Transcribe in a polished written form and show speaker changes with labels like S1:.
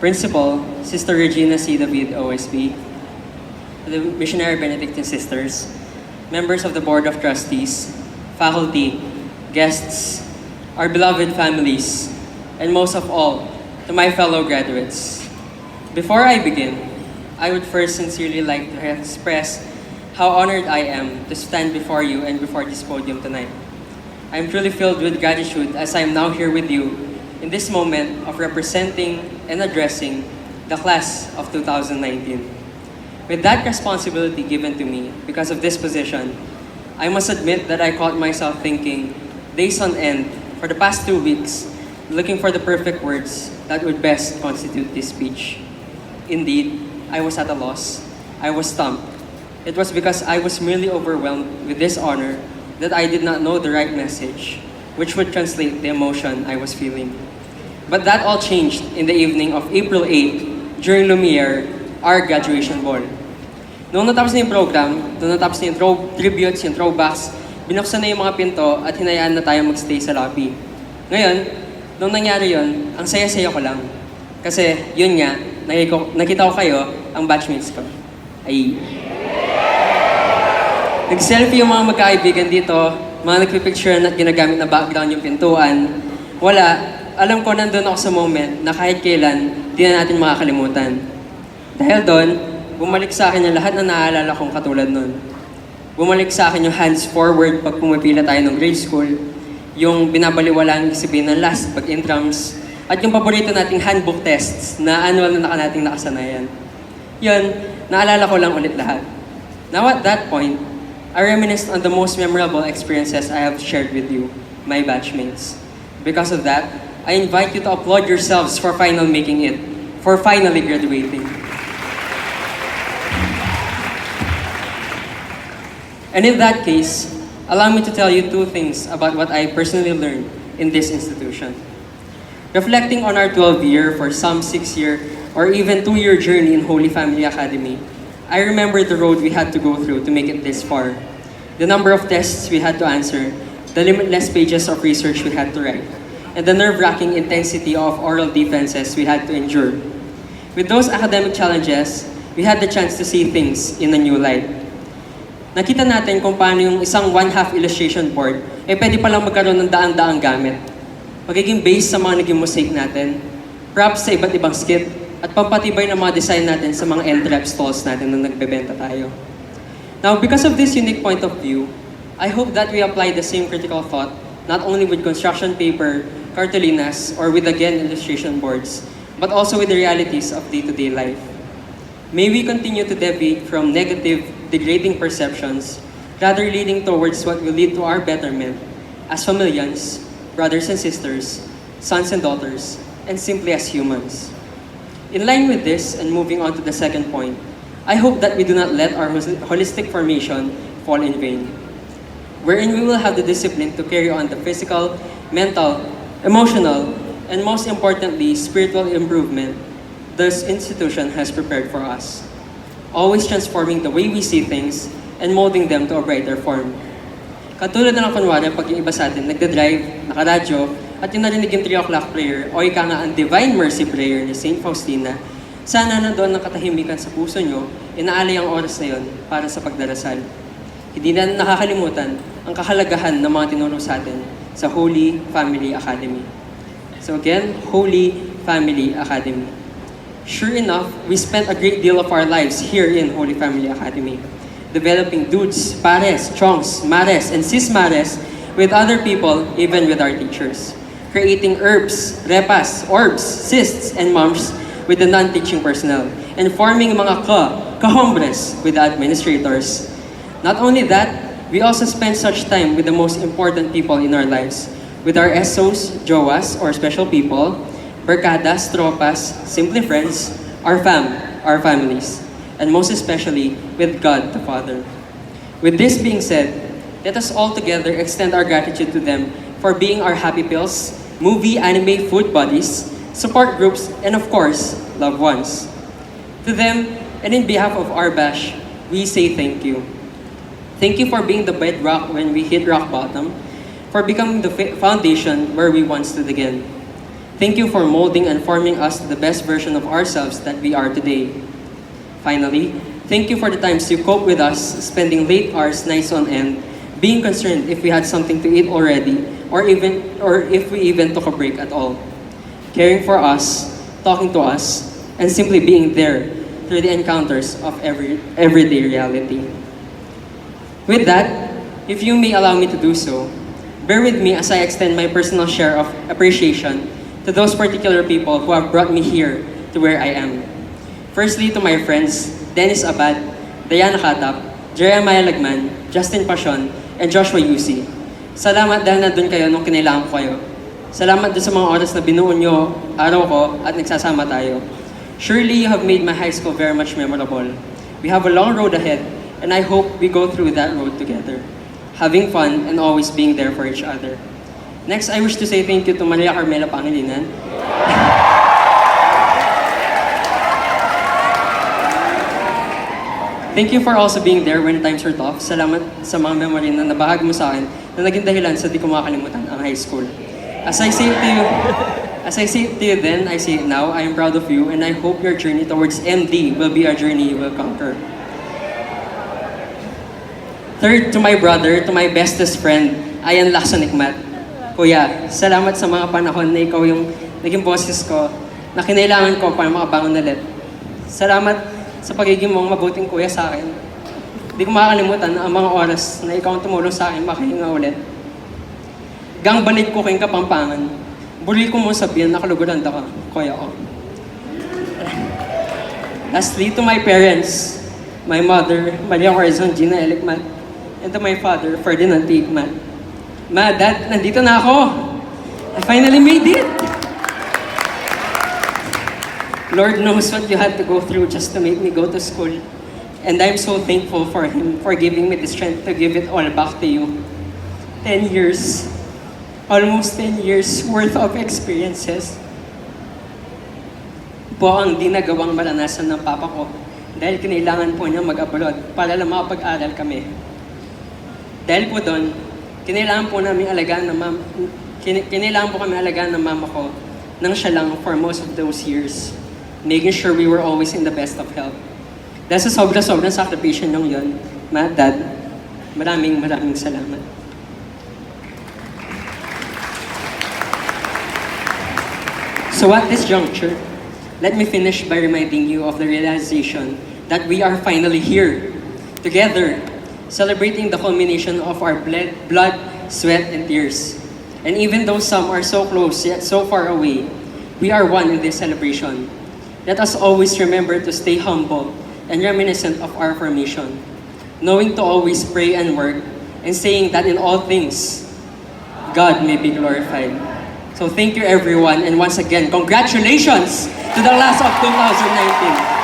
S1: Principal, Sister Regina C. David, OSB, the Missionary Benedictine Sisters, members of the Board of Trustees, faculty, guests, our beloved families, and most of all, to my fellow graduates. Before I begin, I would first sincerely like to express how honored I am to stand before you and before this podium tonight. I am truly filled with gratitude as I am now here with you in this moment of representing and addressing the class of 2019. With that responsibility given to me because of this position, I must admit that I caught myself thinking days on end for the past 2 weeks, looking for the perfect words that would best constitute this speech. Indeed, I was at a loss. I was stumped. It was because I was merely overwhelmed with this honor that I did not know the right message, which would translate the emotion I was feeling. But that all changed in the evening of April 8 during Lumiere, our graduation ball. Noong natapos na yung program, noong natapos na yung tributes, yung throwbacks, binuksan na yung mga pinto at hinayaan na tayo magstay sa lobby. Ngayon, noong nangyari yun, ang saya-saya ko lang. Kasi yun nga, nakita ko kayo, ang batchmates ko. Ay. Nag-selfie yung mga magkaibigan dito, mga nagpipicture at ginagamit na background yung pintuan. Wala, alam ko nandun ako sa moment na kahit kailan, di na natin makakalimutan. Dahil doon, bumalik sa akin yung lahat na naaalala kong katulad nun. Bumalik sa akin yung hands forward pag pumipila tayo ng grade school, yung binabaliwala ang isipin ng last pag intrams, at yung paborito nating handbook tests na annual na nating nakasanayan. Yun, naalala ko lang ulit lahat. Now at that point, I reminisced on the most memorable experiences I have shared with you, my batchmates. Because of that, I invite you to applaud yourselves for finally making it, for finally graduating. And in that case, allow me to tell you 2 things about what I personally learned in this institution. Reflecting on our 12-year, for some 6-year, or even 2-year journey in Holy Family Academy, I remember the road we had to go through to make it this far. The number of tests we had to answer, the limitless pages of research we had to write, and the nerve-wracking intensity of oral defenses we had to endure. With those academic challenges, we had the chance to see things in a new light. Nakita natin kung paano yung isang 1/2 illustration board, pwede palang magkaroon ng daan-daang gamit. Magiging base sa mga naging mosaic natin, props sa iba't ibang skit, at pampatibay ng mga design natin sa mga end-rep stalls natin nung nagbebenta tayo. Now, because of this unique point of view, I hope that we apply the same critical thought not only with construction paper, cartulinas, or with again illustration boards, but also with the realities of day-to-day life. May we continue to deviate from negative, degrading perceptions, rather leading towards what will lead to our betterment as familians, brothers and sisters, sons and daughters, and simply as humans. In line with this, and moving on to the second point, I hope that we do not let our holistic formation fall in vain, wherein we will have the discipline to carry on the physical, mental, emotional, and most importantly, spiritual improvement this institution has prepared for us, always transforming the way we see things and molding them to a brighter form. Katulad na lang kunwari pag yung iba sa atin nagda-drive, nakaradyo, at yung narinig yung 3 o'clock prayer o ika nga ang Divine Mercy Prayer ni St. Faustina, sana nandoon ng katahimikan sa puso nyo, inaalay ang oras na yon para sa pagdarasal. Hindi na nakakalimutan ang kahalagahan ng mga tinuro sa atin sa Holy Family Academy. So again, Holy Family Academy. Sure enough, we spent a great deal of our lives here in Holy Family Academy, developing dudes, pares, chongs, mares, and cis-mares with other people, even with our teachers. Creating herbs, repas, orbs, cysts, and moms with the non-teaching personnel, and forming mga kahombres with the administrators. Not only that, we also spend such time with the most important people in our lives, with our SOs, jowas, or special people, barkadas, tropas, simply friends, our families, and most especially with God the Father. With this being said, let us all together extend our gratitude to them for being our happy pills, movie, anime, food buddies, support groups, and of course, loved ones. To them, and in behalf of our bash, we say thank you. Thank you for being the bedrock when we hit rock bottom, for becoming the foundation where we once stood again. Thank you for molding and forming us to the best version of ourselves that we are today. Finally, thank you for the times you coped with us, spending late hours, nights on end, being concerned if we had something to eat already, or if we even took a break at all. Caring for us, talking to us, and simply being there through the encounters of everyday reality. With that, if you may allow me to do so, bear with me as I extend my personal share of appreciation to those particular people who have brought me here to where I am. Firstly, to my friends, Dennis Abad, Diana Katap, Jeremiah Lagman, Justin Pasion, and Joshua Yusi. Salamat dahil nandun kayo nung kinailangan ko kayo. Salamat din sa mga oras na binuo nyo, araw ko, at nagsasama tayo. Surely you have made my high school very much memorable. We have a long road ahead, and I hope we go through that road together, having fun and always being there for each other. Next, I wish to say thank you to Maria Carmela Pangilinan. Thank you for also being there when times were tough. Salamat sa mga memory na nabahag mo sa akin na naging dahilan sa di ko makakalimutan ang high school. As I say it to you then, I say it now, I am proud of you and I hope your journey towards MD will be a journey you will conquer. Third, to my brother, to my bestest friend, Ayan Laksonikmat. Kuya, salamat sa mga panahon na ikaw yung naging boses ko na kinailangan ko para makabangon ulit. Salamat sa pagiging mong mabuting kuya sa akin. Hindi ko makakalimutan ang mga oras na ikaw ang tumulong sa akin makahinga ulit. Gang balik ko kayong Kapampangan. Buli ko mo sabihin, nakaluguran ka, kuya ko. Lastly, to my parents, my mother, Maria Corazon Gina Elikmat, and to my father, Ferdinand Tigman. Ma, Dad, nandito na ako! I finally made it! Lord knows what you had to go through just to make me go to school. And I'm so thankful for Him for giving me the strength to give it all back to you. 10 years, almost 10 years worth of experiences po ang di nagawang maranasan ng papa ko dahil kinailangan po niya mag-abroad para lang makapag-aral kami. Dahil po doon, kinailangan po kami alagaan ng mama ko nang siya lang for most of those years, making sure we were always in the best of health. Dahil sa sobrang sakripisyon nyo yun, Ma, Dad, maraming salamat. So at this juncture, let me finish by reminding you of the realization that we are finally here, together, celebrating the culmination of our blood, sweat, and tears. And even though some are so close yet so far away, we are one in this celebration. Let us always remember to stay humble and reminiscent of our formation, knowing to always pray and work, and saying that in all things, God may be glorified. So thank you everyone, and once again, congratulations to the class of 2019.